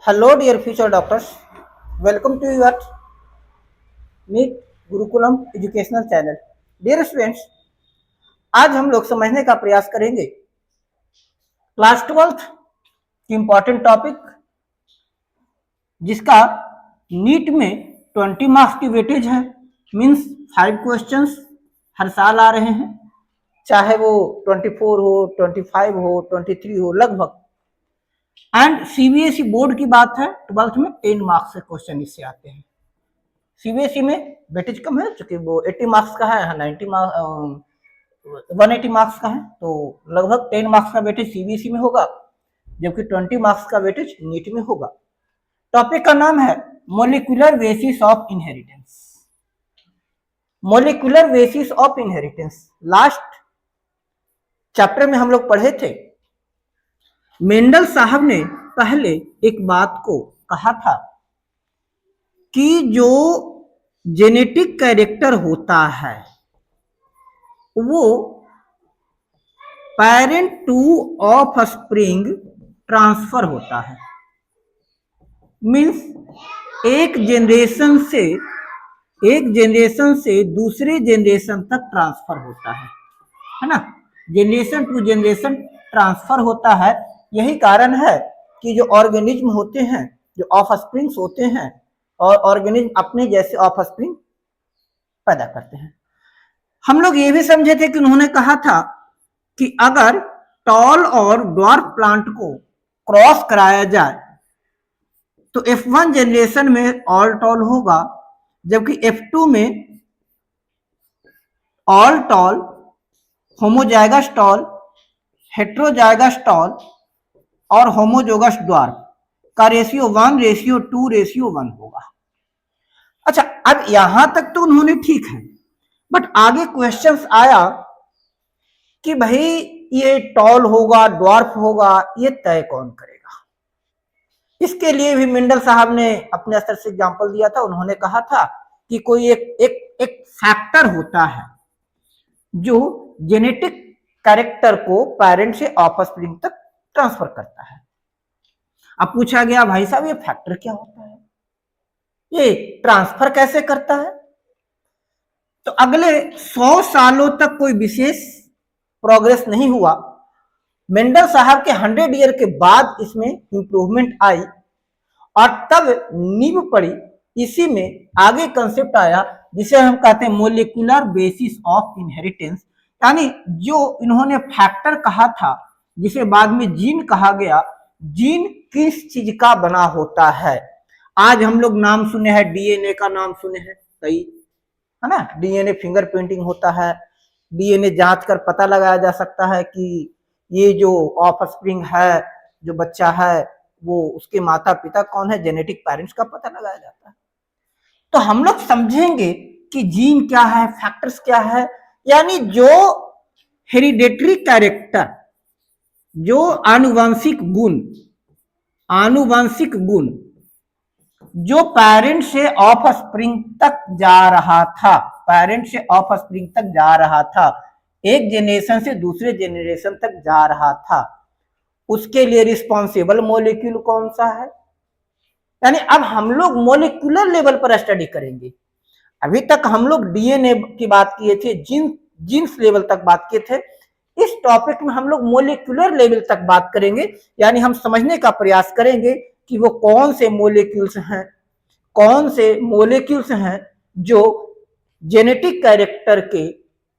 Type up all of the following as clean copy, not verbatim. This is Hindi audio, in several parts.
Hello, dear future doctors. Welcome to your Meet Gurukulam educational channel. Dear students, आज हम लोग समझने का प्रयास करेंगे क्लास 12th की इंपॉर्टेंट टॉपिक, जिसका नीट में 20 मार्क्स की वेटेज है। मीन्स 5 क्वेश्चंस हर साल आ रहे हैं, चाहे वो 24 हो, 25 हो, 23 हो, लगभग। एंड सीबीएसई बोर्ड की बात है, 12th में 10 मार्क्स के क्वेश्चन इससे आते हैं। सीबीएसई में वेटेज कम है, चूंकि वो 80 मार्क्स का है, 90 मार्क्स 180 मार्क्स का है, तो लगभग 10 मार्क्स का वेटेज सीबीएसई में होगा, जबकि 20 मार्क्स का वेटेज नीट में होगा। टॉपिक का नाम है molecular basis of inheritance. Molecular basis of inheritance last chapter में हम लोग पढ़े थे। मेंडल साहब ने पहले एक बात को कहा था कि जो जेनेटिक कैरेक्टर होता है वो पेरेंट टू ऑफस्प्रिंग ट्रांसफर होता है। मीन्स एक जनरेशन से दूसरे जनरेशन तक ट्रांसफर होता है ना। जनरेशन टू जनरेशन ट्रांसफर होता है। यही कारण है कि जो ऑर्गेनिज्म होते हैं, जो ऑफस्प्रिंग्स होते हैं, और ऑर्गेनिज्म अपने जैसे ऑफस्प्रिंग पैदा करते हैं। हम लोग ये भी समझे थे कि उन्होंने कहा था कि अगर टॉल और ड्वार्फ प्लांट को क्रॉस कराया जाए तो F1 जनरेशन में ऑल टॉल होगा, जबकि F2 में all toll, homozygous tall, heterozygous tall और होमोजोगस ड्वार्फ का रेशियो 1:2:1 होगा। अच्छा, अब यहां तक तो उन्होंने ठीक है, बट आगे क्वेश्चंस आया कि भाई ये टॉल होगा, ड्वार्फ होगा, ये तय कौन करेगा। इसके लिए भी मेंडल साहब ने अपने स्तर से एग्जांपल दिया था। उन्होंने कहा था कि कोई एक फैक्टर होता है जो जेनेटिक कैरेक्टर को पेरेंट से ऑफस्प्रिंग तक ट्रांसफर करता है। अब पूछा गया, भाई साहब ये फैक्टर क्या होता है, ये ट्रांसफर कैसे करता है? तो अगले 100 सालों तक कोई विशेष प्रोग्रेस नहीं हुआ। मेंडल साहब के 100 ईयर के बाद इसमें इंप्रूवमेंट आई और तब नींव पड़ी। इसी में आगे कंसेप्ट आया जिसे हम कहते हैं मोलिकुलर बेसिस ऑफ इनहेरिटेंस, यानी जो इन्होंने फैक्टर कहा था, जिसे बाद में जीन कहा गया। जीन किस चीज का बना होता है? आज हम लोग नाम सुने हैं, डीएनए का नाम सुने हैं कई, है ना। डीएनए फिंगरप्रिंटिंग होता है, डीएनए जांच कर पता लगाया जा सकता है कि ये जो ऑफस्प्रिंग है, जो बच्चा है, वो उसके माता पिता कौन है, जेनेटिक पेरेंट्स का पता लगाया जाता है। तो हम लोग समझेंगे कि जीन क्या है, फैक्टर्स क्या है, यानी जो हेरिडेटरी कैरेक्टर, जो आनुवंशिक गुण जो पेरेंट से ऑफस्प्रिंग तक जा रहा था, एक जनरेशन से दूसरे जनरेशन तक जा रहा था, उसके लिए रिस्पॉन्सिबल मॉलिक्यूल कौन सा है। यानी अब हम लोग मॉलिक्यूलर लेवल पर स्टडी करेंगे। अभी तक हम लोग डीएनए की बात किए थे, जीन्स लेवल तक बात किए थे। इस टॉपिक में हम लोग मॉलिक्यूलर लेवल तक बात करेंगे, यानी हम समझने का प्रयास करेंगे कि वो कौन से मोलिक्यूल्स हैं जो जेनेटिक कैरेक्टर के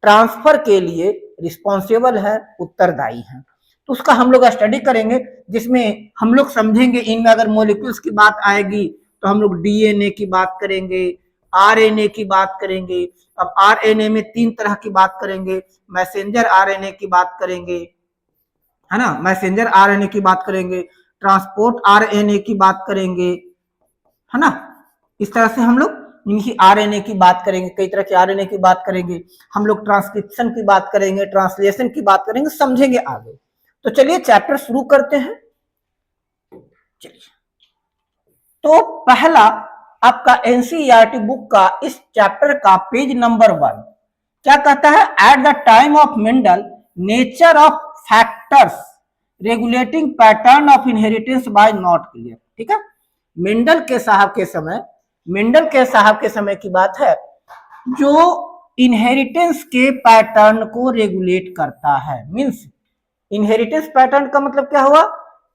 ट्रांसफर के लिए रिस्पॉन्सिबल है, उत्तरदायी हैं। तो उसका हम लोग स्टडी करेंगे, जिसमें हम लोग समझेंगे इनमें अगर मॉलिक्यूल्स की बात आएगी तो हम लोग डीएनए की बात करेंगे, आरएनए की बात करेंगे। अब आरएनए में 3 तरह की बात करेंगे, मैसेंजर आरएनए की बात करेंगे, है ना, मैसेंजर आरएनए की बात करेंगे, ट्रांसपोर्ट आरएनए की बात करेंगे, है ना। इस तरह से हम लोग इनकी आरएनए की बात करेंगे, कई तरह के आरएनए की बात करेंगे। हम लोग ट्रांसक्रिप्शन की बात करेंगे, ट्रांसलेशन की बात करेंगे, समझेंगे आगे। तो चलिए चैप्टर शुरू करते हैं। चलिए, तो पहला आपका एनसीईआरटी बुक का इस चैप्टर का पेज नंबर 1 क्या कहता है? At the time of Mendel, nature of factors regulating pattern of inheritance by not clear. ठीक है, मेंडल के साहब के समय की बात है, जो इनहेरिटेंस के पैटर्न को रेगुलेट करता है। मींस इनहेरिटेंस पैटर्न का मतलब क्या हुआ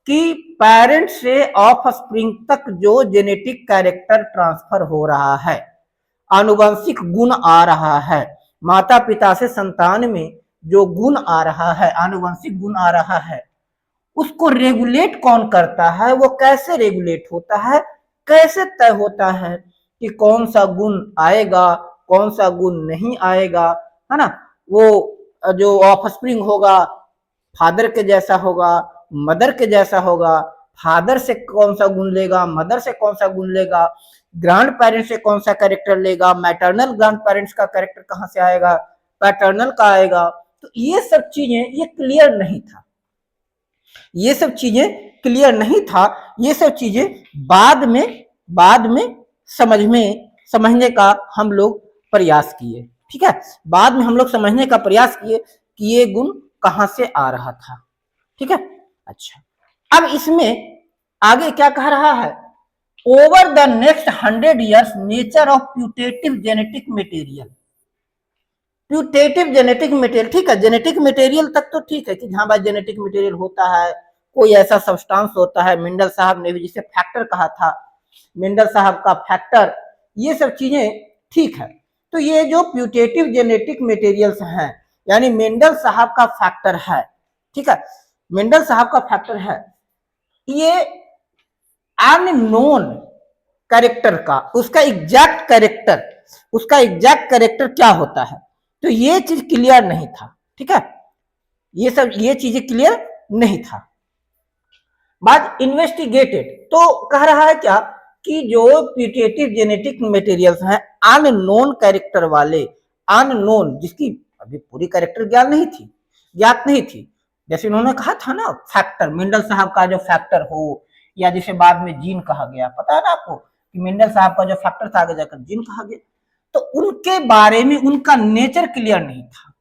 कि पेरेंट से ऑफ स्प्रिंग तक जो जेनेटिक कैरेक्टर ट्रांसफर हो रहा है, आनुवंशिक गुण आ रहा है, माता पिता से संतान में जो गुण आ रहा है, आनुवंशिक गुण आ रहा है, उसको रेगुलेट कौन करता है, वो कैसे रेगुलेट होता है, कैसे तय होता है कि कौन सा गुण आएगा, कौन सा गुण नहीं आएगा, है ना। वो जो ऑफस्प्रिंग होगा फादर के जैसा होगा, मदर के जैसा होगा, फादर से कौन सा गुण लेगा, मदर से कौन सा गुण लेगा, ग्रैंड पेरेंट्स से कौन सा कैरेक्टर लेगा, मैटरनल ग्रैंड पेरेंट्स का कैरेक्टर कहां से आएगा, पैटर्नल का आएगा। तो ये सब चीजें ये क्लियर नहीं था, ये सब चीजें क्लियर नहीं था। ये सब चीजें बाद में समझने का हम लोग प्रयास किए, ठीक है। बाद में हम लोग समझने का प्रयास किए कि ये गुण कहां से आ रहा था, ठीक है। अच्छा, अब इसमें आगे क्या कह रहा है, over the next 100 years nature of putative genetic material. Putative genetic material, ठीक है, जेनेटिक मटेरियल तक तो ठीक है कि हाँ भाई जेनेटिक मटेरियल होता है, कोई ऐसा सब्सटेंस होता है, मेंडल साहब ने भी जिसे फैक्टर कहा था, मेंडल साहब का फैक्टर, ये सब चीजें ठीक है। तो ये जो प्यूटेटिव जेनेटिक मटेरियल्स हैं, यानी मेंडल साहब का फैक्टर है, ठीक है, मेंडल साहब का फैक्टर है, ये अननोन कैरेक्टर का उसका एग्जैक्ट कैरेक्टर क्या होता है, तो ये चीज क्लियर नहीं था, ठीक है, ये चीजें क्लियर नहीं था। बात इन्वेस्टिगेटेड, तो कह रहा है क्या कि जो प्यूटेटिव जेनेटिक मटेरियल्स हैं अननोन कैरेक्टर वाले, अननोन जिसकी अभी पूरी कैरेक्टर ज्ञात नहीं थी, जैसे उन्होंने कहा था ना फैक्टर, मेंडल साहब का जो फैक्टर हो, या जिसे बाद में जीन कहा गया, पता है ना आपको कि मेंडल साहब का जो फैक्टर था आगे जाकर जीन कहा गया, तो उनके बारे में उनका नेचर क्लियर नहीं था।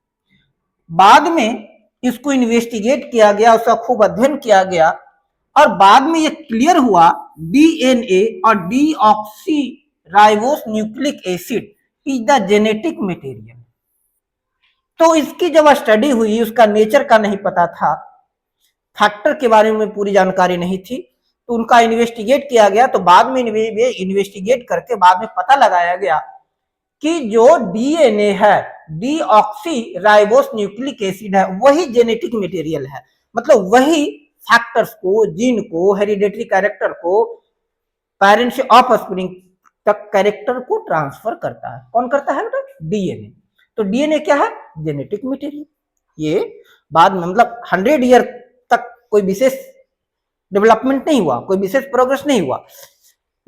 बाद में इसको इन्वेस्टिगेट किया गया, उसका खूब अध्ययन किया गया, और बाद में ये क्लियर हुआ डीएनए और deoxy ribose nucleic acid is the genetic material. तो इसकी जब स्टडी हुई, उसका नेचर का नहीं पता था, फैक्टर के बारे में पूरी जानकारी नहीं थी, तो उनका इन्वेस्टिगेट किया गया, तो बाद में इन्वेस्टिगेट करके बाद में पता लगाया गया कि जो डीएनए है, डीऑक्सी राइबोस न्यूक्लिक एसिड है, वही जेनेटिक मटेरियल है, मतलब वही फैक्टर्स को, जीन को, हेरिडेटरी कैरेक्टर को पेरेंट से ऑफस्प्रिंग तक कैरेक्टर को ट्रांसफर करता है। कौन करता है बेटा? डीएनए। तो डीएनए क्या है? Genetic material. ये बाद में मतलब 100 ईयर तक कोई विशेष डेवलपमेंट नहीं हुआ, कोई विशेष प्रोग्रेस नहीं हुआ,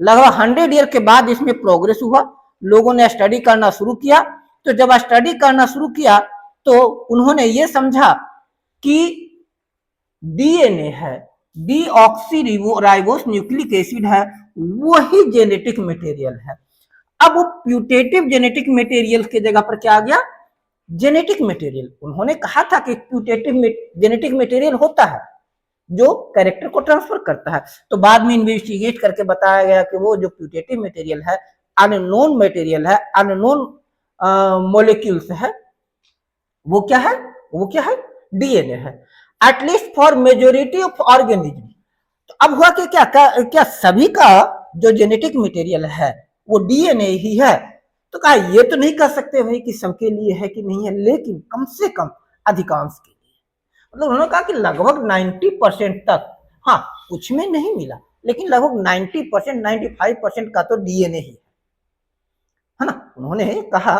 लगभग 100 ईयर के बाद इसमें प्रोग्रेस हुआ, लोगों ने स्टडी करना शुरू किया। तो जब स्टडी करना शुरू किया तो उन्होंने ये समझा कि डीएनए है, डीऑक्सी राइबोस न्यूक्लिक एसिड है, वही जेनेटिक मटेरियल है। अब वो प्यूटेटिव जेनेटिक मटेरियल के जगह पर क्या आ गया? Genetic material. उन्होंने कहा था कि प्यूटेटिव जेनेटिक मटेरियल होता है जो कैरेक्टर को ट्रांसफर करता है, तो बाद में इन्वेस्टिगेट करके बताया गया कि वो जो प्यूटेटिव मटेरियल है अननोन मटेरियल है, अननोन मॉलिक्यूल्स है, वो क्या है? वो क्या है? डीएनए है, at least for majority of organism. तो अब हुआ कि क्या सभी का जो जेनेटिक मटेरियल है वो डीएनए ही है? तो कहा ये तो नहीं कह सकते भाई कि सबके लिए है कि नहीं है, लेकिन कम से कम अधिकांश के लिए, मतलब उन्होंने कहा कि लगभग 90% तक, हाँ कुछ में नहीं मिला, लेकिन लगभग 90%, 95% का तो डीएनए ही है ना। उन्होंने कहा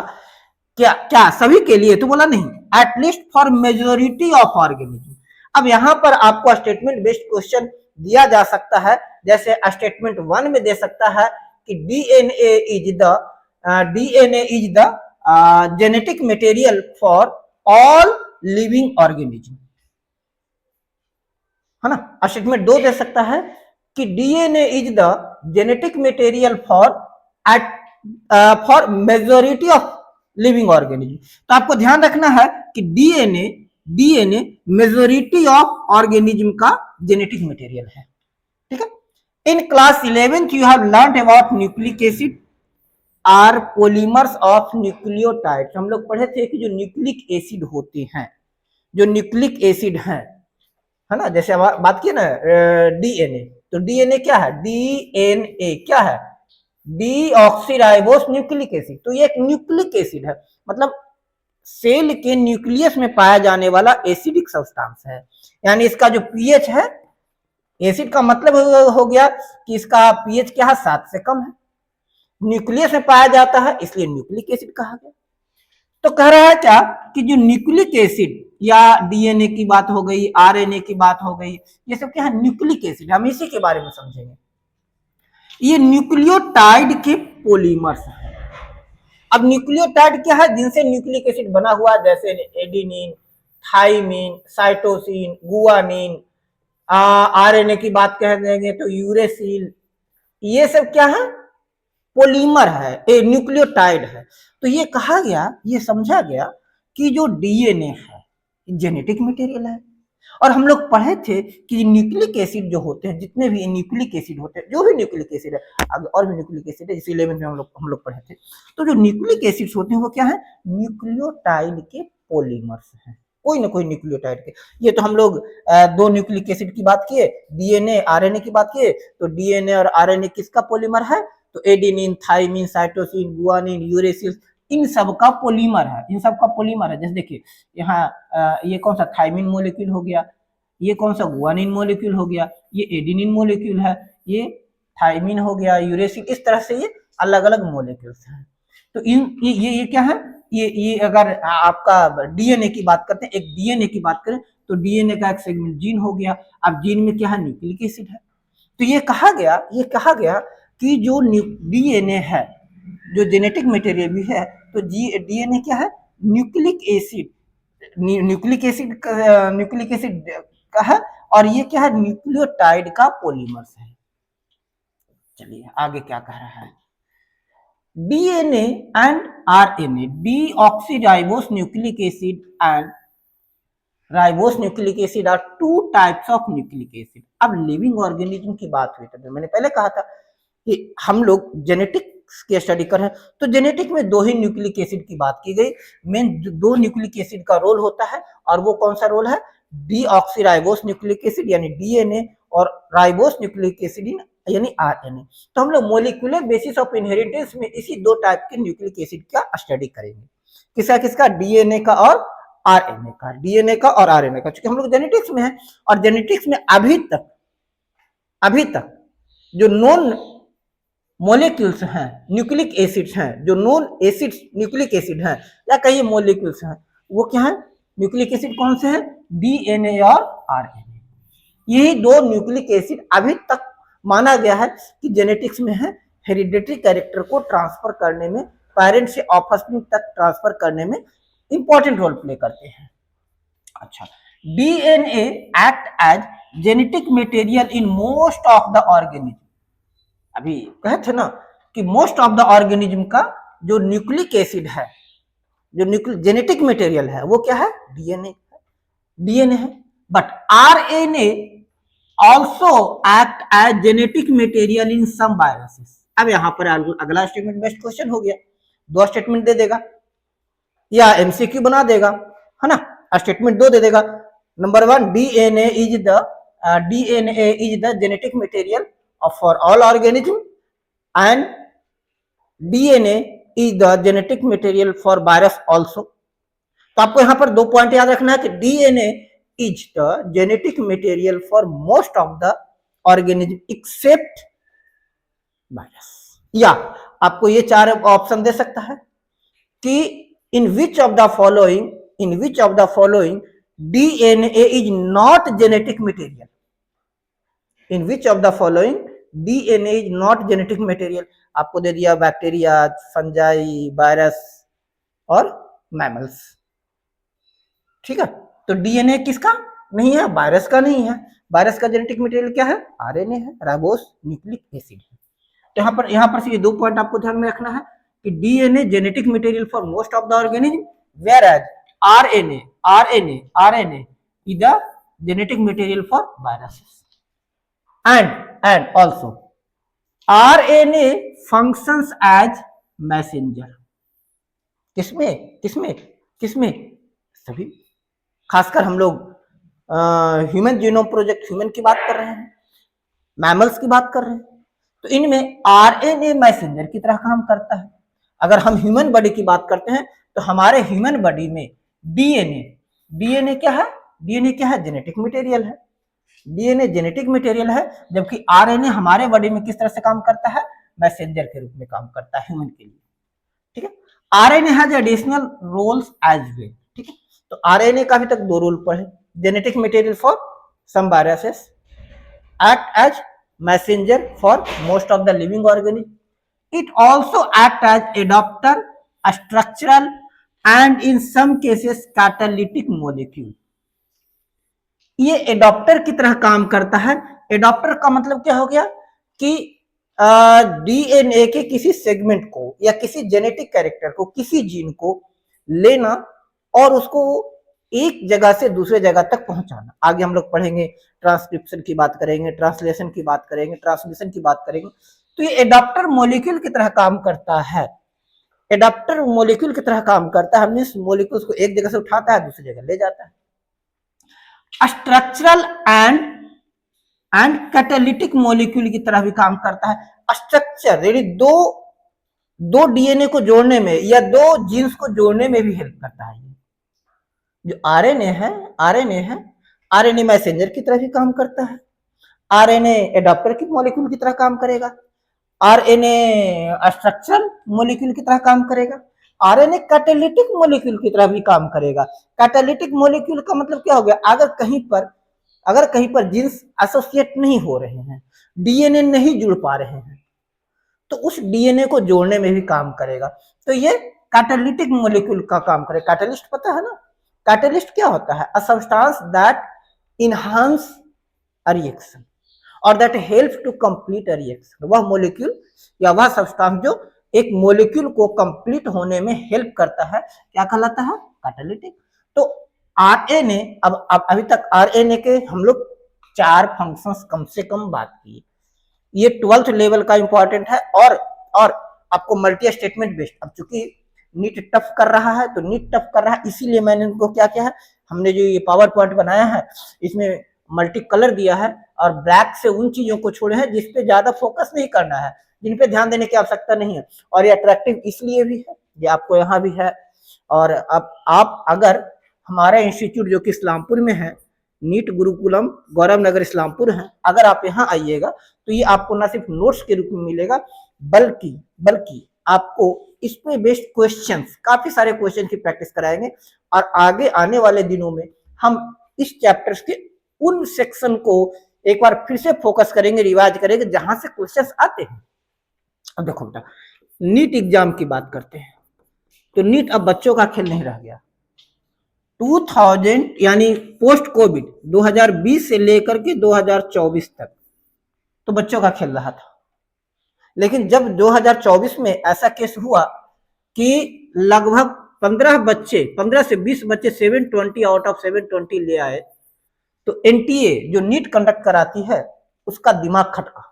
क्या सभी के लिए? तो बोला नहीं, at least for majority of organism. अब यहां पर आपको स्टेटमेंट बेस्ड क्वेश्चन दिया जा सकता है, जैसे स्टेटमेंट 1 में दे सकता है कि DNA is the genetic material for all living organism, है ना। स्टेटमेंट 2 दे सकता है कि DNA is the genetic material for majority of living organism. तो आपको ध्यान रखना है कि डीएनए मेजोरिटी ऑफ ऑर्गेनिज्म का जेनेटिक मटेरियल है, ठीक है। In class 11th, you have learnt about nucleic acid are polymers of nucleotide. हम लोग पढ़े थे कि जो न्यूक्लिक एसिड होते हैं, जो न्यूक्लिक एसिड है ना, जैसे हम बात किए ना डीएनए, तो डीएनए क्या है, डीएनए क्या है, डीऑक्सीराइबोस न्यूक्लिक एसिड। तो ये एक न्यूक्लिक एसिड है, मतलब सेल के न्यूक्लियस में पाया जाने वाला एसिडिक सब्सटेंस है। यानी इसका जो पीएच है, एसिड का मतलब हो गया कि इसका पीएच क्या है, 7 से कम है, न्यूक्लियस में पाया जाता है, इसलिए न्यूक्लिक एसिड कहा गया। तो कह रहा है क्या कि जो न्यूक्लिक एसिड या डीएनए की बात हो गई, आरएनए की बात हो गई, ये सब क्या है, न्यूक्लिक एसिड। हम इसी के बारे में समझेंगे। ये न्यूक्लियोटाइड के पॉलीमर्स हैं। अब न्यूक्लियोटाइड क्या है, जिनसे न्यूक्लिक एसिड बना हुआ, जैसे adenine, thymine, cytosine, guanine, RNA की बात कह देंगे तो यूरेसिल, ये सब क्या है, पॉलीमर है, न्यूक्लियोटाइड है। तो ये कहा गया, ये समझा गया कि जो डीएनए है जेनेटिक मटेरियल है। और हम लोग पढ़े थे कि न्यूक्लिक एसिड जो होते हैं, जितने भी न्यूक्लिक एसिड होते हैं, जो भी न्यूक्लिक एसिड है, और भी न्यूक्लिक एसिड है, इसी 11 में हम लोग पढ़े थे। तो जो न्यूक्लिक एसिड्स होते हैं वो क्या है, न्यूक्लियोटाइड के पॉलीमर्स हैं, कोई ना कोई न्यूक्लियोटाइड के। ये तो हम लोग 2 न्यूक्लिक एसिड की बात किए, डीएनए आरएनए की बात किए। तो डीएनए और आरएनए किसका पॉलीमर है, तो adenine, thymine, cytosine, guanine, uracil, इन सब का पॉलीमर है, इन सब का पॉलीमर है। जैसे देखिए यहाँ ये कौन सा थाइमिन मोलिक्यूल हो गया, ये कौन सा गुआनिन मोलिक्यूल हो गया, ये एडेनिन मोलिक्यूल है, ये थाइमिन हो गया, यूरेसिल, इस तरह से ये अलग अलग मोलिक्यूल्स हैं। तो ये क्या है, ये अगर आपका डीएनए की बात करते हैं, एक डीएनए की बात करें तो डीएनए का एक सेगमेंट जीन हो गया। अब जीन में क्या है, न्यूक्लिक एसिड है। तो ये कहा गया कि जो डीएनए है, जो जेनेटिक मटेरियल भी है, तो डीएनए क्या है, न्यूक्लिक एसिड का है, और ये क्या है, न्यूक्लियोटाइड का पॉलीमर्स है। चलिए आगे क्या कह रहा है, DNA and RNA, deoxyribose nucleic acid and ribose nucleic acid are 2 types of nucleic acid. अब लिविंग ऑर्गेनिज्म की बात हुई, तो मैंने पहले कहा था कि हम लोग जेनेटिक्स की स्टडी कर रहे हैं, तो जेनेटिक में 2 ही न्यूक्लिक एसिड की बात की गई। मेन 2 न्यूक्लिक एसिड का रोल होता है, और वो कौन सा रोल है, डीऑक्सीराइबोस न्यूक्लिक एसिड यानी डीएनए, और राइबोस न्यूक्लिक एसिड यानी आरएनए। तो हम लोग मोलिकुलर बेसिस ऑफ इनहेरिटेंस में इसी 2 टाइप के न्यूक्लिक एसिड का स्टडी करेंगे। किसका, डीएनए का और आरएनए का, डीएनए का और आरएनए का। क्योंकि हम लोग जेनेटिक्स में है, और जेनेटिक्स में अभी तक जो नॉन मोलिक्यूल्स हैं, न्यूक्लिक एसिड्स हैं, जो नॉन एसिड्स न्यूक्लिक एसिड हैं, या कई मोलिक्यूल्स हैं, वो क्या है, न्यूक्लिक एसिड कौन से हैं, डीएनए और आरएनए। यही 2 न्यूक्लिक एसिड अभी तक माना गया है कि जेनेटिक्स में है, हेरिडिटरी कैरेक्टर को ट्रांसफर करने में, पेरेंट से ऑफस्प्रिंग तक ट्रांसफर करने में इंपॉर्टेंट रोल प्ले करते हैं। अच्छा, DNA act as genetic material in most of the organism. अभी कहे थे ना कि मोस्ट ऑफ द ऑर्गेनिज्म का जो न्यूक्लिक एसिड है, जो जेनेटिक मटेरियल है, वो क्या है, डीएनए है। But RNA also act as genetic material in some viruses. अब यहां पर अगला स्टेटमेंट बेस्ट क्वेश्चन हो गया, 2 स्टेटमेंट दे देगा या एमसीक्यू बना देगा, है ना। स्टेटमेंट 2 दे देगा। Number 1, DNA is the genetic material for all organism, and DNA is the genetic material for virus also। तो आपको यहां पर 2 पॉइंट याद रखना है कि DNA is the genetic material for most of the organism except virus। या आपको ये 4 ऑप्शन दे सकता है कि in which of the following DNA is not genetic material, in which of the following DNA is not genetic material। आपको दे दिया बैक्टीरिया, फंजाई, वायरस और मैमल्स। ठीक है, तो डीएनए किसका नहीं है, वायरस का नहीं है। वायरस का जेनेटिक मटेरियल क्या है, आरएनए है, राइबोस न्यूक्लिक एसिड है। तो यहाँ पर से ये 2 पॉइंट आपको ध्यान में रखना है कि DNA genetic material for most of the organism, whereas RNA is the genetic material for viruses. and also RNA functions as messenger. किसमें किसमें किसमें? सभी, खासकर हम लोग ह्यूमन जीनोम प्रोजेक्ट ह्यूमन की बात कर रहे हैं, मैमल्स की बात कर रहे हैं, तो इनमें आरएनए मैसेंजर की तरह काम करता है। अगर हम ह्यूमन बॉडी की बात करते हैं तो हमारे ह्यूमन बॉडी में डीएनए, डीएनए क्या है? डीएनए क्या है? जेनेटिक मटेरियल है। डीएनए जेनेटिक मटेरियल है, जबकि आरएनए हमारे बॉडी में किस तरह से काम करता है? मैसेंजर के रूप में काम करता है ह्यूमन के लिए। ठीक है, RNA has additional roles as well. ठीक है, तो आरएनए का अभी तक दो रोल पढ़े, genetic material for some viruses, act as messenger for most of the living organisms. It also act as adapter, a structural and in some cases catalytic molecule. ये एडॉप्टर की तरह काम करता है। एडॉप्टर का मतलब क्या हो गया कि डीएनए के किसी सेगमेंट को या किसी जेनेटिक कैरेक्टर को, किसी जीन को लेना और उसको एक जगह से दूसरे जगह तक पहुंचाना। आगे हम लोग पढ़ेंगे, ट्रांसक्रिप्शन की बात करेंगे, ट्रांसलेशन की बात करेंगे, ट्रांसमिशन की बात करेंगे। तो ये एडाप्टर मॉलिक्यूल की तरह काम करता है। एडाप्टर मॉलिक्यूल की तरह काम करता है, हमने इस मॉलिक्यूल्स को एक जगह से उठाता है, दूसरी जगह ले जाता है। स्ट्रक्चरल एंड कैटालिटिक मॉलिक्यूल की तरह भी काम करता है। स्ट्रक्चर यानी दो डीएनए को जोड़ने में या दो जीन्स को जोड़ने में भी हेल्प करता है। जो आरएनए है, आरएनए मैसेंजर की तरह भी काम करता है। आरएनए एडाप्टर की मॉलिक्यूल की तरह काम करेगा, आरएनए स्ट्रक्चरल मॉलिक्यूल की तरह काम करेगा, आरएनए कैटालिटिक मॉलिक्यूल की तरह भी काम करेगा। कैटालिटिक मॉलिक्यूल का मतलब क्या हो गया? अगर कहीं पर जीन्स एसोसिएट नहीं हो रहे हैं, डीएनए नहीं जुड़ पा रहे हैं, तो उस डीएनए को जोड़ने में भी काम करेगा। तो ये कैटालिटिक मॉलिक्यूल का काम करेगा। कैटालिस्ट पता है ना? कैटालिस्ट क्या होता है? A substance that enhance a reaction और that helps to complete a reaction. वह मॉलिक्यूल या वह सब्सटेंस जो एक मॉलिक्यूल को कंप्लीट होने में हेल्प करता है, क्या कहलाता है? कैटालिटिक। तो आरएनए, अब अभी तक आरएनए के हम लोग 4 फंक्शंस कम से कम बात किए। ये 12th लेवल का इंपॉर्टेंट है और आपको मल्टी स्टेटमेंट बेस्ड, अब चूंकि नीट टफ कर रहा है तो नीट टफ कर रहा है, इसीलिए मैंने इनको क्या किया है, हमने जो ये पावर पॉइंट बनाया है इसमें मल्टी कलर दिया है और ब्लैक से उन चीजों को छोड़े हैं जिसपे ज्यादा फोकस नहीं करना है, जिन पे ध्यान देने की आवश्यकता नहीं है। और ये अट्रैक्टिव इसलिए भी है, ये आपको यहाँ भी है। और अब आप अगर हमारा इंस्टीट्यूट जो कि इस्लामपुर में है, नीट गुरुकुलम गौरव नगर इस्लामपुर है, अगर आप यहाँ आइएगा तो ये आपको ना सिर्फ नोट्स के रूप में मिलेगा बल्कि आपको इस पे बेस्ड क्वेश्चंस, काफी सारे क्वेश्चन की प्रैक्टिस कराएंगे। और आगे आने वाले दिनों में हम इस चैप्टर्स के उन सेक्शन को एक बार फिर से फोकस करेंगे, रिवाइज करेंगे जहां से क्वेश्चंस आते हैं। अब देखो बेटा, नीट एग्जाम की बात करते हैं तो नीट अब बच्चों का खेल नहीं रह गया। 2000 यानी पोस्ट कोविड 2020 से लेकर के 2024 तक तो बच्चों का खेल रहा था, लेकिन जब 2024 में ऐसा केस हुआ कि लगभग 15 से 20 बच्चे 720 आउट ऑफ 720 ले आए, तो एनटीए जो नीट कंडक्ट कराती है उसका दिमाग खटका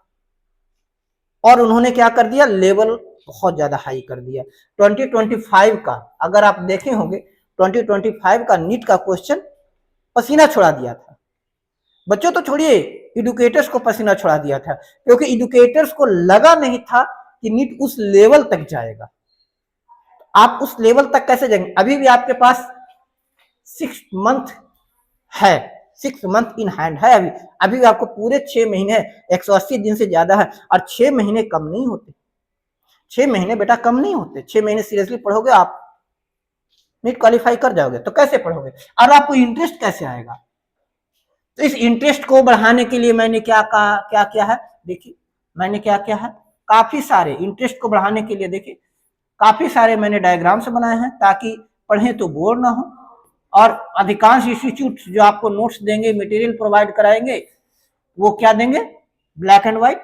और उन्होंने क्या कर दिया, लेवल बहुत ज्यादा हाई कर दिया। 2025 का अगर आप देखे होंगे, 2025 का नीट का क्वेश्चन पसीना छोड़ा दिया था। बच्चों तो छोड़िए, एडुकेटर्स को पसीना छोड़ा दिया था, क्योंकि एडुकेटर्स को लगा नहीं था कि नीट उस लेवल तक जाएगा। आप उस लेवल तक कैसे जाएंगे? अभी भी आपके पास 6 मंथ है, 6 मंथ इन हैंड है। अभी भी आपको पूरे 6 महीने, 180 दिन से ज्यादा है, और 6 महीने कम नहीं होते। 6 महीने बेटा कम नहीं होते। 6 महीने सीरियसली पढ़ोगे आप नीट क्वालिफाई कर जाओगे। तो कैसे पढ़ोगे और आपको इंटरेस्ट कैसे आएगा? तो इस इंटरेस्ट को बढ़ाने के लिए मैंने क्या किया है, देखिए मैंने क्या किया है, काफी सारे इंटरेस्ट को बढ़ाने के लिए देखिए काफी सारे मैंने डायग्राम्स बनाए हैं ताकि पढ़ें तो बोर ना हो। और अधिकांश इंस्टीट्यूट जो आपको नोट्स देंगे, मटेरियल प्रोवाइड कराएंगे, वो क्या देंगे, ब्लैक एंड व्हाइट।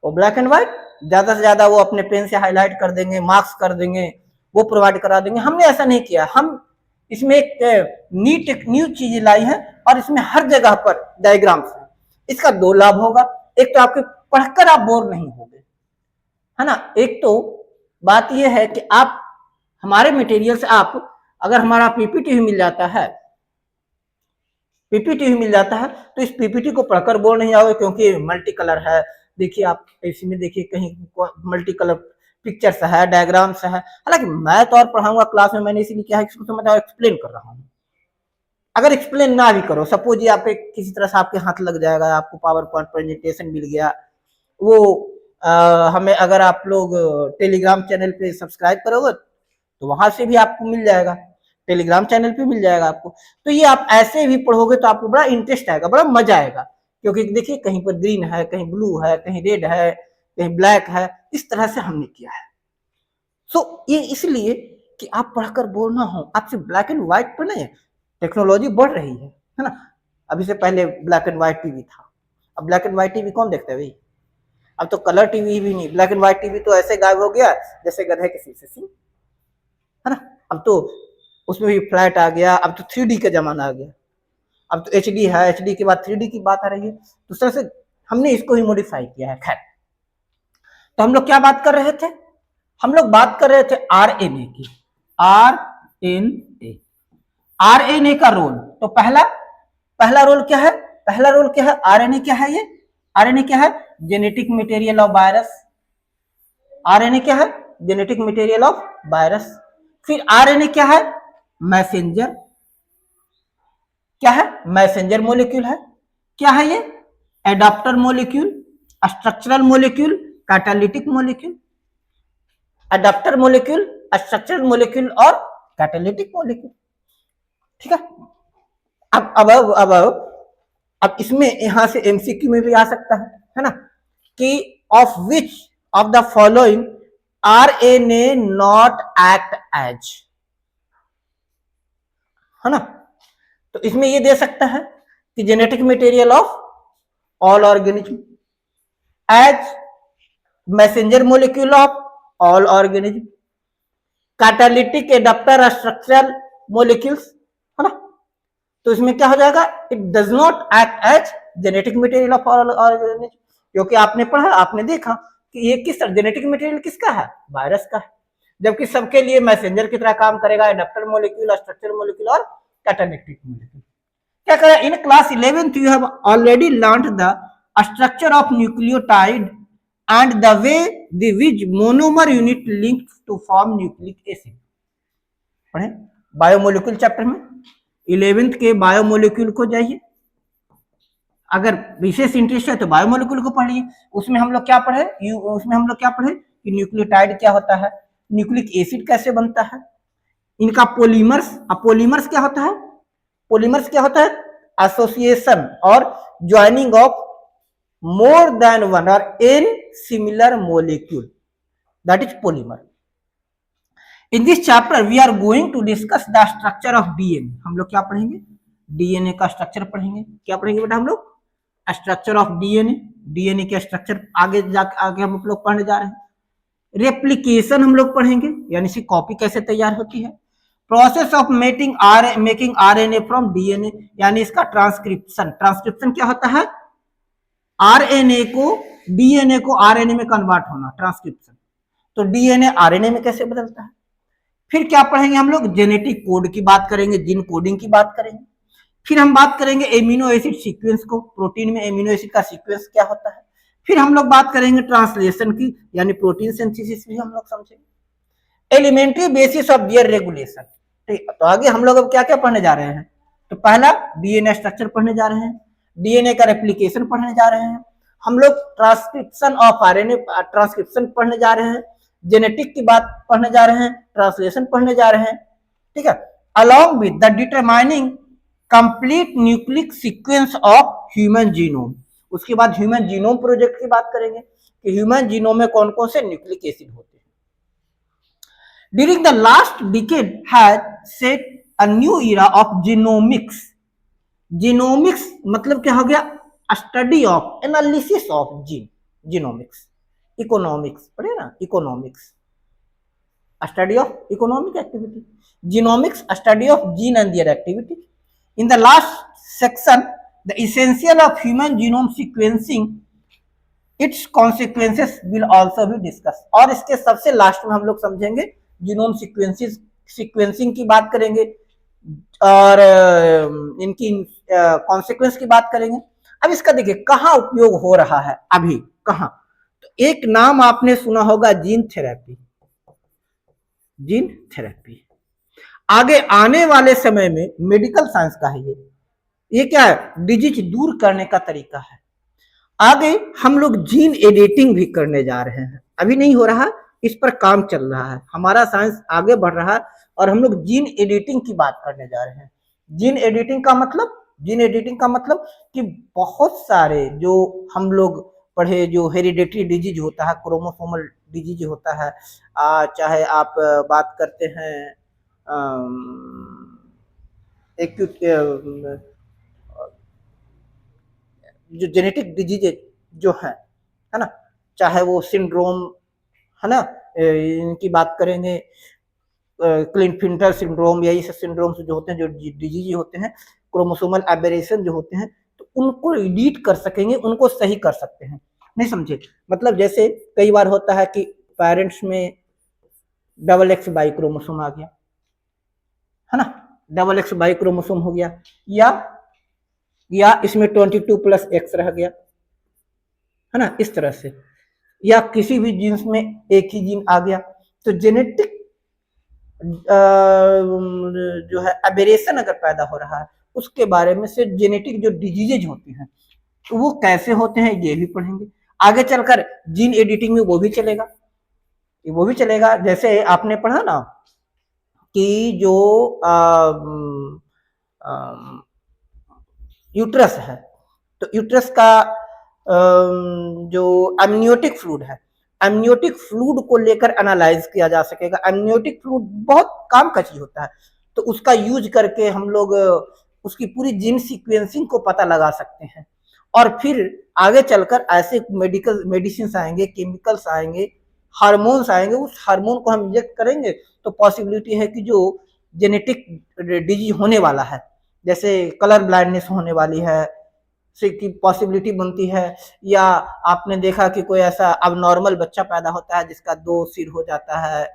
वो ब्लैक एंड व्हाइट ज्यादा से ज्यादा वो अपने पेन से हाईलाइट कर देंगे, मार्क्स कर देंगे, वो प्रोवाइड करा देंगे। हमने ऐसा नहीं किया, हम इसमें एक न्यू चीज लाई है और इसमें हर जगह पर डायग्राम्स है। इसका दो लाभ होगा, एक तो आपके पढ़कर आप बोर नहीं होगे, है ना। एक तो बात यह है कि आप हमारे मटेरियल से आप अगर हमारा पीपीटी भी मिल जाता है, पीपीटी भी मिल जाता है, तो इस पीपीटी को पढ़कर बोर नहीं आओगे, क्योंकि मल्टी कलर है। देखिए आप इसमें देखिए कहीं मल्टी कलर पिक्चर्स है, डायग्राम्स है। हालांकि मैं तो और पढ़ाऊंगा क्लास में, मैंने इसीलिए क्या है इसको तो मैं एक्सप्लेन कर रहा हूँ। अगर एक्सप्लेन ना भी करो, सपोज ये आपके किसी तरह से आपके हाथ लग जाएगा, आपको पावर पॉइंट प्रेजेंटेशन मिल गया, वो हमें अगर आप लोग टेलीग्राम चैनल पे सब्सक्राइब करोगे तो वहां से भी आपको मिल जाएगा, टेलीग्राम चैनल पे मिल जाएगा आपको। तो ये आप ऐसे भी पढ़ोगे तो आपको बड़ा इंटरेस्ट आएगा, बड़ा मजा आएगा, क्योंकि देखिए कहीं पर ग्रीन है, कहीं ब्लू है, कहीं रेड है, कहीं ब्लैक है, इस तरह से हमने किया है। सो ये इसलिए कि आप पढ़कर बोर ना हो, आप सिर्फ ब्लैक एंड व्हाइट पर नहीं, टेक्नोलॉजी बढ़ रही है ना। अभी से पहले ब्लैक एंड व्हाइट टीवी था, अब ब्लैक एंड व्हाइट टीवी कौन देखता है भाई, अब तो कलर टीवी भी नहीं, ब्लैक एंड व्हाइट टीवी तो ऐसे गायब हो गया जैसे गधे के सिर से सिंह, है ना। अब तो उसमें भी फ्लैट आ गया, अब तो 3D का जमाना आ गया, अब तो HD है, HD के बाद 3D की बात आ रही है, तो उस तरह से हमने इसको ही मॉडिफाई किया है। खैर, तो हम लोग क्या बात कर रहे थे, हम लोग बात कर रहे थे RNA की, RNA, RNA का रोल। तो पहला रोल क्या है, पहला रोल क्या है, RNA क्या है, ये RNA क्या है, genetic material of virus. RNA क्या है, जेनेटिक मटेरियल ऑफ वायरस। फिर RNA क्या है, मैसेंजर, क्या है, मैसेंजर मॉलिक्यूल है। क्या है ये, adapter molecule, structural molecule, catalytic molecule, adapter molecule, structural molecule और कैटालिटिक मॉलिक्यूल। ठीक है, अब इसमें यहां से MCQ में भी आ सकता है ना, कि of which of the following RNA not act as, है ना। तो इसमें ये दे सकता है कि genetic material of all organism, as messenger molecule of all organism, catalytic adapter structural molecules, है ना। तो इसमें क्या हो जाएगा, it does not act as genetic material of all organism, क्योंकि आपने पढ़ा, आपने देखा कि ये किस जेनेटिक मटेरियल किसका है, वायरस का है, जबकि सबके लिए मैसेंजर की तरह काम करेगा, एडाप्टर मॉलिक्यूल, स्ट्रक्चरल मॉलिक्यूल और कैटालिटिक मॉलिक्यूल। क्या करें, in class 11th you have already learned the structure of nucleotide and the way the which monomer unit linked to form nucleic acid। पढ़े बायोमोलिक्यूल चैप्टर में 11th के बायोमोलिक्यूल को जाइए, अगर विशेष इंटरेस्ट है तो बायोमोलिक्यूल को पढ़िए। उसमें हम लोग क्या पढ़े, कि न्यूक्लियोटाइड क्या होता है, न्यूक्लिक एसिड कैसे बनता है, इनका पोलीमर्स, अब पोलीमर्स क्या होता है, पोलीमर्स क्या होता है, एसोसिएशन और joining of more than one और N similar molecule, that is polymer. In this chapter we are going to discuss the structure of DNA। हम लोग क्या पढ़ेंगे, DNA का स्ट्रक्चर पढ़ेंगे। क्या पढ़ेंगे बेटा हम लोग, स्ट्रक्चर ऑफ DNA के स्ट्रक्चर आगे हम लोग पढ़ने जा रहे हैं। रेप्लिकेशन हम लोग पढ़ेंगे, यानी सी कॉपी कैसे तैयार होती है। Process of making RNA from DNA, यानी इसका ट्रांसक्रिप्शन, ट्रांसक्रिप्शन क्या होता है, RNA को DNA को RNA में कन्वर्ट होना, ट्रांसक्रिप्शन। तो DNA RNA में कैसे बदलता है। फिर क्या पढ़ेंगे हम लोग, जेनेटिक कोड की बात करेंगे, जीन कोडिंग की बात करेंगे। फिर हम बात करेंगे एमिनो एसिड सीक्वेंस को, प्रोटीन में एमिनो एसिड का सीक्वेंस क्या होता है। फिर हम लोग बात करेंगे ट्रांसलेशन की, यानी प्रोटीन सिंथेसिस भी हम लोग समझेंगे। Elementary basis of their regulation. ठीक, तो आगे हम लोग अब क्या क्या पढ़ने जा रहे हैं, तो पहला DNA स्ट्रक्चर पढ़ने जा रहे हैं, DNA का रेप्लिकेशन पढ़ने जा रहे हैं, हम लोग ट्रांसक्रिप्शन ऑफ RNA, ट्रांसक्रिप्शन पढ़ने जा रहे हैं, जेनेटिक की बात पढ़ने जा रहे हैं, ट्रांसलेशन पढ़ने जा रहे हैं। ठीक है, along with the determining complete nucleic sequence of human genome. उसके बाद ह्यूमन जीनोम प्रोजेक्ट की बात करेंगे कि ह्यूमन जीनोम में कौन कौन से न्यूक्लिक एसिड होते हैं। During the last decade has set a new era of genomics. Genomics मतलब क्या हो गया, study of, analysis of gene, genomics. Economics पढ़े ना, economics study of economic activity, genomics study of gene and there activity. In the last section the essential of human genome sequencing it's consequences will also be discuss. और इसके सबसे लास्ट में हम लोग समझेंगे जीनोम सीक्वेंसिंग की बात करेंगे और इनकी कॉन्सिक्वेंस की बात करेंगे। अब इसका देखिए कहाँ उपयोग हो रहा है अभी, कहाँ, तो एक नाम आपने सुना होगा जीन थेरेपी। जीन थेरेपी आगे आने वाले समय में मेडिकल साइंस का है ये क्या है, डिजीज दूर करने का तरीका है। आगे हम लोग जीन एडिटिंग भी करने जा रहे हैं, अभी नहीं हो रहा, इस पर काम चल रहा है, हमारा साइंस आगे बढ़ रहा है और हम लोग जीन एडिटिंग की बात करने जा रहे हैं। जीन एडिटिंग का मतलब, जीन एडिटिंग का मतलब कि बहुत सारे जो हम लोग पढ़े, जो हेरिडेटरी डिजीज होता है, क्रोमोसोमल डिजीज होता है, चाहे आप बात करते हैं एक्यूट जो जेनेटिक डिजीज जो है ना, चाहे वो सिंड्रोम है ना, इनकी बात करेंगे क्लिनफिल्टर सिंड्रोम या ये सिंड्रोम्स जो होते हैं, जो डिजीज होते हैं, क्रोमोसोमल एबेरेशन जो होते हैं, तो उनको एडिट कर सकेंगे, उनको सही कर सकते हैं। नहीं समझे, मतलब जैसे कई बार होता है कि पेरेंट्स में XX क्रोमोसोम आ गया है ना, XX क्रोमोसोम हो गया, या इसमें 22+X रह गया है ना, इस तरह से, या किसी भी जीन्स में एक ही जीन आ गया। तो जेनेटिक जो है एबेरेशन अगर पैदा हो रहा है, उसके बारे में से जेनेटिक जो डिजीजेज होती हैं तो वो कैसे होते हैं ये भी पढ़ेंगे। आगे चलकर जीन एडिटिंग में वो भी चलेगा, जैसे आपने पढ़ा ना कि जो यूट्रस है, तो यूट्रस का जो एमनियोटिक फ्लूइड है, एमनियोटिक फ्लूइड को लेकर एनालाइज किया जा सकेगा। एमनियोटिक फ्लूइड बहुत काम का चीज होता है, तो उसका यूज करके हम लोग उसकी पूरी जीन सीक्वेंसिंग को पता लगा सकते हैं। और फिर आगे चलकर ऐसे मेडिकल मेडिसिन आएंगे, केमिकल्स आएंगे, हार्मोन्स आएंगे, उस हार्मोन को हम इंजेक्ट करेंगे तो पॉसिबिलिटी है कि जो जेनेटिक डिजीज होने वाला है, जैसे कलर ब्लाइंडनेस होने वाली है, से की पॉसिबिलिटी बनती है, या आपने देखा कि कोई ऐसा अब नॉर्मल बच्चा पैदा होता है जिसका 2 सिर हो जाता है,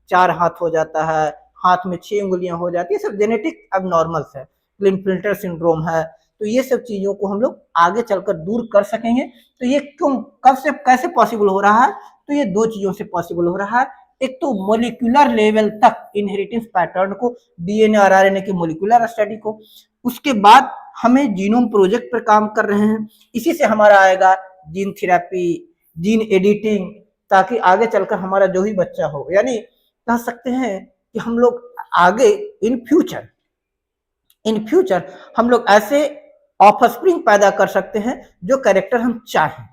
4 हाथ हो जाता है, हाथ में 6 उंगलियां हो जाती है, सब जेनेटिक अब नॉर्मल्स है, क्लिनफिल्टर सिंड्रोम है। तो ये सब चीजों को हम लोग आगे चलकर दूर कर सकेंगे। तो ये क्यों, कब से, कैसे पॉसिबल हो रहा है, तो ये 2 चीजों से पॉसिबल हो रहा है। एक तो मोलिकुलर लेवल तक इनहेरिटेंस पैटर्न को, डीएनए और आरएनए की मोलिकुलर स्टडी को, उसके बाद हमें जीनोम प्रोजेक्ट पर काम कर रहे हैं, इसी से हमारा आएगा जीन थेरेपी, जीन एडिटिंग, ताकि आगे चलकर हमारा जो भी बच्चा हो, यानी कह सकते हैं कि हम लोग आगे इन फ्यूचर हम लोग ऐसे ऑफस्प्रिंग पैदा कर सकते हैं जो कैरेक्टर हम चाहें।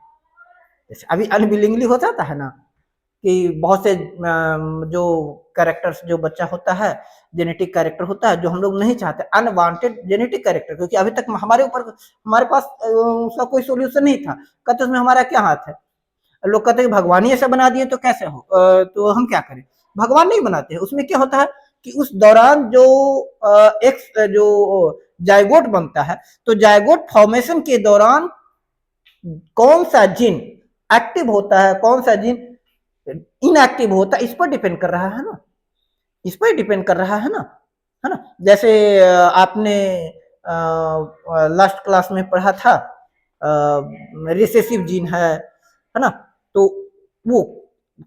जैसे अभी अनविलिंगली हो जाता है ना कि बहुत से जो कैरेक्टर्स, जो बच्चा होता है, जेनेटिक कैरेक्टर होता है जो हम लोग नहीं चाहते, अनवांटेड जेनेटिक कैरेक्टर, क्योंकि अभी तक हमारे पास उसका कोई सोल्यूशन नहीं था। कहते उसमें हमारा क्या हाथ है, लोग कहते हैं भगवान ही ऐसा बना दिए तो कैसे हो, तो हम क्या करें, भगवान नहीं बनाते हैं। उसमें क्या होता है कि उस दौरान जो जो जायगोट बनता है, तो जायगोट फॉर्मेशन के दौरान कौन सा जीन एक्टिव होता है, कौन सा जीन इनएक्टिव होता है, इस पर डिपेंड कर रहा है ना, इस पर डिपेंड कर रहा है ना। जैसे आपने लास्ट क्लास में पढ़ा था रिसेसिव जीन है ना, तो वो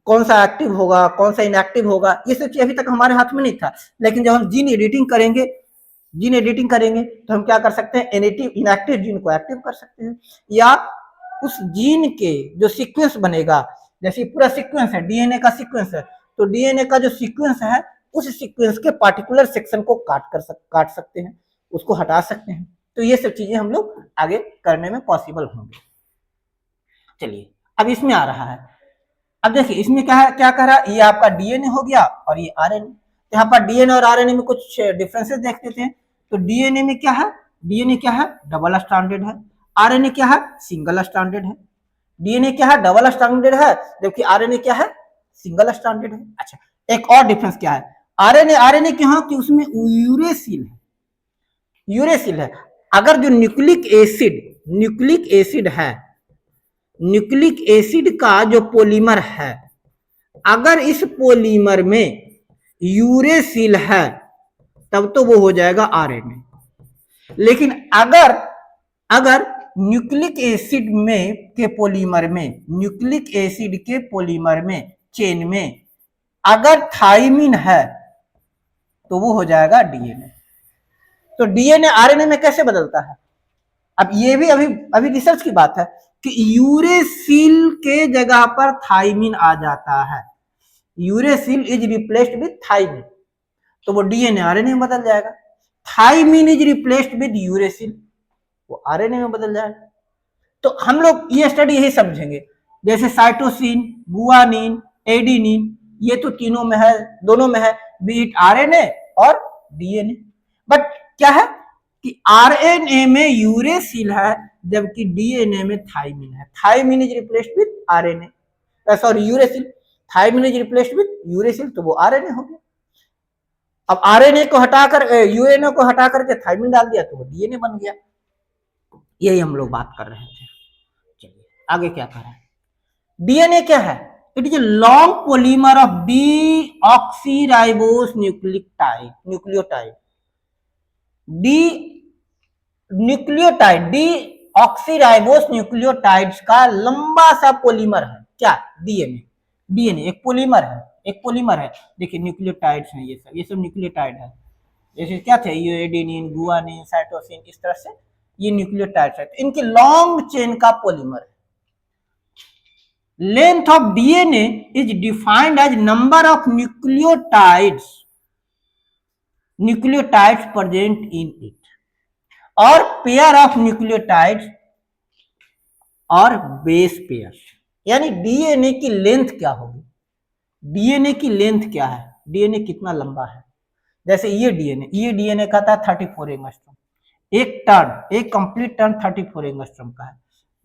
कौन सा एक्टिव होगा, कौन सा इनएक्टिव होगा, ये सब चीज अभी तक हमारे हाथ में नहीं था। लेकिन जब हम जीन एडिटिंग करेंगे तो हम क्या कर सकते हैं, इनएक्टिव जीन को एक्टिव कर सकते हैं, या उस जीन के जो सीक्वेंस बनेगा, जैसे पूरा सीक्वेंस है, डीएनए का सीक्वेंस है, तो डीएनए का जो सीक्वेंस है उस सीक्वेंस के पार्टिकुलर सेक्शन को काट सकते हैं, उसको हटा सकते हैं। तो ये सब चीजें हम लोग आगे करने में पॉसिबल होंगे। चलिए अब इसमें आ रहा है, अब देखिए इसमें क्या कह रहा है, ये आपका डीएनए हो गया और ये आरएनए। तो यहाँ पर डीएनए और आरएनए में कुछ डिफरेंसेस देख लेते हैं। तो डीएनए में क्या है, डीएनए क्या है, डबल स्ट्रैंडेड है, आरएनए क्या है, सिंगल स्ट्रैंडेड है। डीएनए क्या है, डबल स्ट्रैंडेड है, जबकि आरएनए क्या है, सिंगल स्ट्रैंडेड है। अच्छा, एक और डिफरेंस क्या है, आरएनए क्यों है कि उसमें यूरेसिल है, अगर जो न्यूक्लिक एसिड है, न्यूक्लिक एसिड का जो पॉलीमर है, अगर इस पॉलीमर में यूरेसिल है तब तो वो हो जाएगा आरएनए। लेकिन अगर न्यूक्लिक एसिड में के पॉलीमर में, न्यूक्लिक एसिड के पॉलीमर में चेन में अगर थाइमिन है तो वो हो जाएगा डीएनए। तो डीएनए आरएनए में कैसे बदलता है? अब ये भी अभी रिसर्च की बात है कि यूरेसिल के जगह पर थाइमिन आ जाता है, uracil is replaced with thymine, तो वो डीएनए आरएनए में बदल जाएगा। Thymine is replaced with uracil, वो आरएनए में बदल जाएगा। तो हम लोग ये स्टडी यही समझेंगे, जैसे साइटोसिन, गुआनिन, एडिनिन, ये तो तीनों में है, दोनों में है, बी इट आरएनए और डीएनए। बट क्या है कि आरएनए में यूरेसिल है जबकि डीएनए में थाइमिन है। Thymine is replaced with RNA, sorry uracil, thymine is replaced with uracil, तो वो आरएनए हो गया। अब आरएनए को हटाकर यूएनए को हटा करके थाइमिन डाल दिया तो वो डीएनए बन गया। यही हम लोग बात कर रहे थे। चलिए आगे क्या कर रहे हैं। डीएनए क्या है? It is a long polymer of deoxyribose nucleotide. Deoxyribose nucleotides का लंबा सा पॉलीमर है क्या? डीएनए एक पॉलीमर है, देखिए न्यूक्लियोटाइड्स हैं, ये सब न्यूक्लियोटाइड है। जैसे क्या थे, ये एडेनिन, गुआनिन, साइटोसिन, इस तरह से ये न्यूक्लियोटाइड्स है। इनके लॉन्ग चेन का पॉलीमर है। Length of DNA is defined as number of nucleotides present in it और पेयर ऑफ न्यूक्लियोटाइड्स और बेस पेयर। यानी डीएनए की लेंथ क्या होगी? डीएनए की लेंथ क्या है? डीएनए कितना लंबा है? जैसे ये डीएनए का था 34 एंगस्ट्रॉम, एक कंप्लीट टर्न 34 एंगस्ट्रॉम का है।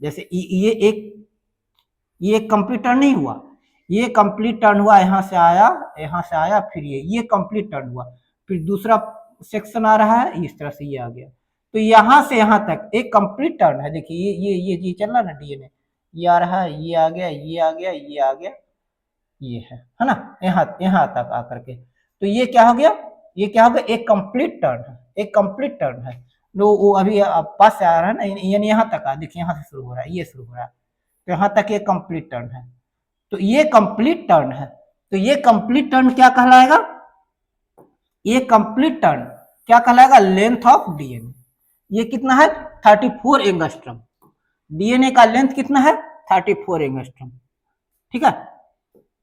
जैसे ये एक कंप्लीट टर्न नहीं हुआ, ये कंप्लीट टर्न हुआ, यहां से आया, फिर ये कंप्लीट टर्न हुआ, फिर दूसरा सेक्शन आ रहा है, इस तरह से ये आ गया। तो यहां से यहां तक एक कंप्लीट टर्न है। देखिए ये चल रहा है ना डीएनए, ये आ रहा है, ये आ गया, ये आ गया, ये आ गया, ये है ना, यहाँ तक आकर के। तो ये क्या हो गया? एक कंप्लीट टर्न है। वो अभी पास से आ रहा है ना, यानी यहाँ तक आ, देखिए यहाँ से शुरू हो रहा है, ये शुरू हो रहा है, तो यहाँ तक ये कंप्लीट टर्न है। तो ये कंप्लीट टर्न है, तो ये कंप्लीट टर्न क्या कहलाएगा? ये कंप्लीट टर्न क्या कहलाएगा? Length of DNA. ये कितना है? 34 एंगस्ट्रॉम। डीएनए का लेंथ कितना है? 34 एंगस्ट्रॉम। ठीक है,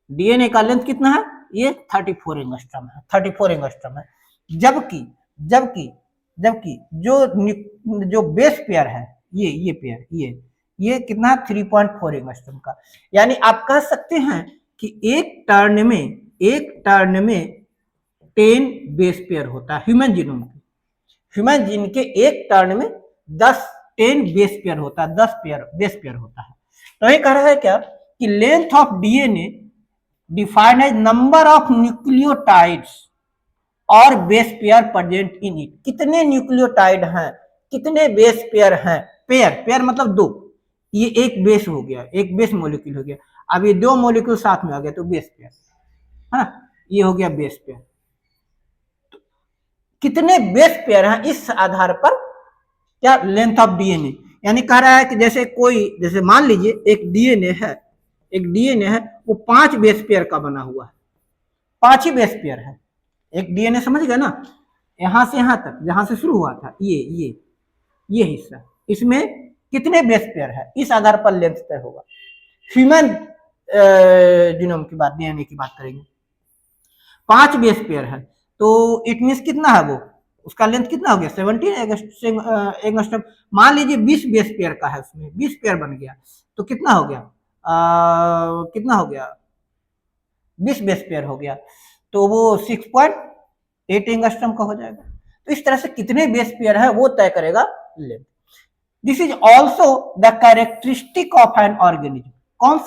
डीएनए का लेंथ कितना है? ये 34 एंगस्ट्रॉम है। जबकि जो बेस पेयर है, ये पेयर ये कितना है? 3.4 एंगस्ट्रॉम का। यानी आप कह सकते हैं कि एक टर्न में 10 बेस पेयर होता है। ह्यूमन जीन के एक टर्न में 10 बेस पेयर होता है, 10 बेस पेयर होता है। तो ये कह रहा है क्या कि length of DNA defined as number of nucleotides और base pair present in it. कितने न्यूक्लियोटाइड हैं, कितने बेस पेयर हैं? पेयर मतलब दो, ये एक बेस हो गया, एक बेस मॉलिक्यूल हो गया। अब ये दो मॉलिक्यूल साथ में आ गया तो बेस पेयर है ना, ये हो गया बेस पेयर। तो कितने बेस पेयर हैं, इस आधार पर क्या लेंथ ऑफ डीएनए। यानी कह रहा है कि जैसे मान लीजिए एक डीएनए है, वो 5 बेस पेयर का बना हुआ है, 5 ही बेस पेयर है। एक डीएनए समझ गए ना, यहां से यहां तक, जहां से शुरू हुआ था ये हिस्सा, इसमें कितने बेस पेयर है, इस आधार पर लेंथ तय होगा। ह्यूमन जीनोम की बात, डीएनए की बात करेंगे, 5 बेस पेयर है, तो इट मीन्स कितना है वो, उसका लेंथ कितना हो गया? 17 एंगस्ट्रॉम। मान लीजिए 20 बेस पेयर का है, उसमें 20 पेयर बन गया, तो कितना हो गया? 20 बेस पेयर हो गया, तो वो 6.8 एंगस्ट्रॉम का हो जाएगा। तो इस तरह से कितने बेस पेयर है वो तय करेगा length. This is also the characteristic of an organism. कौन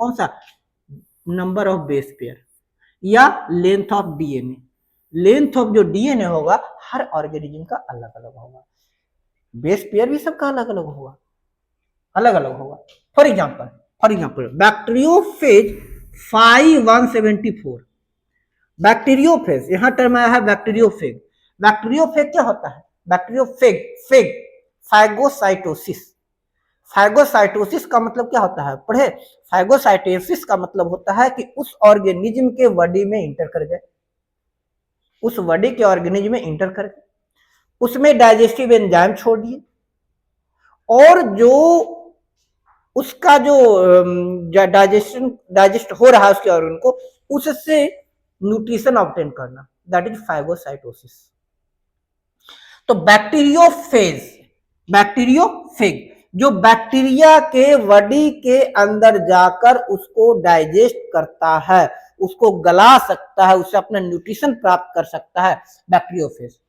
सा? नंबर ऑफ बेस पेयर या length of DNA. Length of जो डीएनए होगा हर ऑर्गेनिज्म का अलग अलग होगा। बेस पेयर भी सबका अलग अलग होगा, अलग अलग होगा। फॉर एग्जाम्पल बैक्टीरियोफेज 5174, बैक्टीरियोफेज, यहां टर्म आया है बैक्टीरियोफेज। बैक्टीरियोफेज क्या होता है? Bacteriophage फेग phagocytosis. फाइगोसाइटोसिस का मतलब क्या होता है? पढ़े, फाइगोसाइटोसिस का मतलब होता है कि उस ऑर्गेनिज्म के बॉडी में इंटर कर गए, उस बॉडी के ऑर्गेनिज्म में इंटर कर गए, उसमें डाइजेस्टिव एंजाइम छोड़ दिए, और जो उसका जो डाइजेस्ट हो रहा है उसके ऑर्गन को, उससे न्यूट्रिशन ऑब्टेन करना, दैट इज फाइगोसाइटोसिस। तो बैक्टीरियोफेज जो बैक्टीरिया के बॉडी के अंदर जाकर उसको डाइजेस्ट करता है, उसको गला सकता है, उससे अपना न्यूट्रिशन प्राप्त कर सकता है, बैक्टीरियोफेज।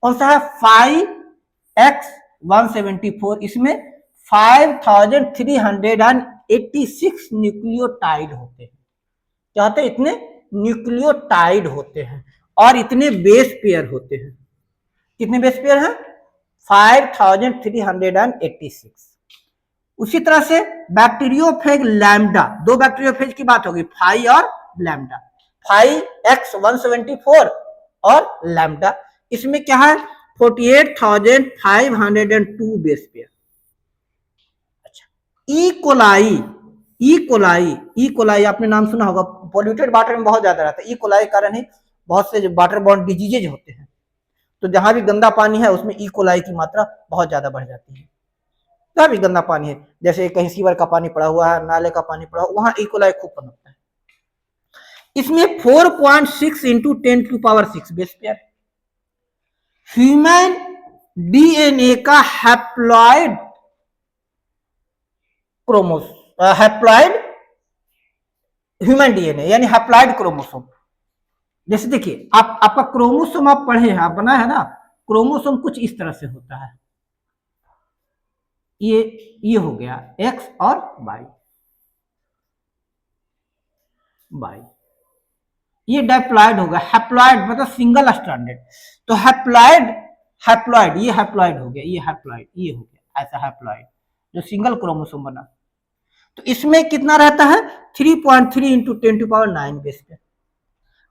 कौन सा है? 5X174, इसमें 5386 न्यूक्लियोटाइड होते हैं। क्या होते हैं? इतने न्यूक्लियोटाइड होते हैं, और इतने बेस पेयर होते हैं। कितने बेस पेयर हैं? 5386। उसी तरह से बैक्टीरियोफेज लैम्डा, दो बैक्टीरियोफेज की बात होगी, 5 और लैम्डा, 5X174 और लैम्डा। इसमें क्या है? 48,502 बेस पेयर। अच्छा, ई कोलाई आपने नाम सुना होगा, पोल्यूटेड वाटर में बहुत ज्यादा रहता है। ई कोलाई कारण ही बहुत से वाटर बॉर्न डिजीजेज होते हैं। तो जहां भी गंदा पानी है उसमें ई कोलाई की मात्रा बहुत ज्यादा बढ़ जाती है। जहां भी गंदा पानी है, जैसे कहीं सीवर का पानी पड़ा हुआ है, नाले का पानी पड़ा हुआ, वहां ई कोलाई खूब पनपता है। इसमें 4.6 into 10⁶ base pair. Human DNA का हैप्लॉइड ह्यूमन डीएनए यानी हैप्लॉइड क्रोमोसोम। जैसे देखिए, आपका क्रोमोसोम आप पढ़े हैं, आप बना है ना, क्रोमोसोम कुछ इस तरह से होता है। ये हो गया एक्स और वाई, ये डाइप्लॉइड होगा। हैप्लॉइड मतलब सिंगल स्ट्रैंडेड। तो हैप्लॉइड ये हैप्लॉइड हो गया, ये हैप्लॉइड, ये हो गया ऐसा हैप्लॉइड जो सिंगल क्रोमोसोम बना। तो इसमें कितना रहता है? 3.3 इंटू 10⁹ बेस पे।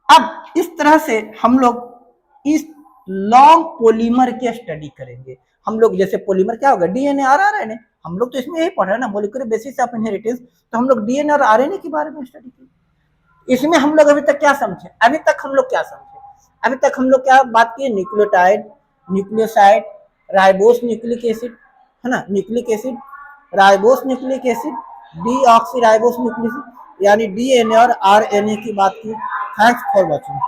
अब इस तरह से हम लोग इस लॉन्ग पॉलीमर की स्टडी करेंगे। हम लोग जैसे पॉलीमर क्या होगा? डीएनए और आरएनए, हम लोग तो इसमें यही पढ़ रहे हैं ना, मॉलिक्यूलर बेसिस ऑफ इनहेरिटेंस। तो हम लोग डीएनए और आरएनए के बारे में स्टडी करेंगे। इसमें हम लोग अभी तक क्या समझे? अभी तक हम लोग क्या बात की? Nucleotide, nucleoside, ribose nucleic acid, है ना, nucleic acid, ribose nucleic acid, deoxy ribose nucleic acid, यानी डीएनए और आरएनए की बात की। Thanks for watching.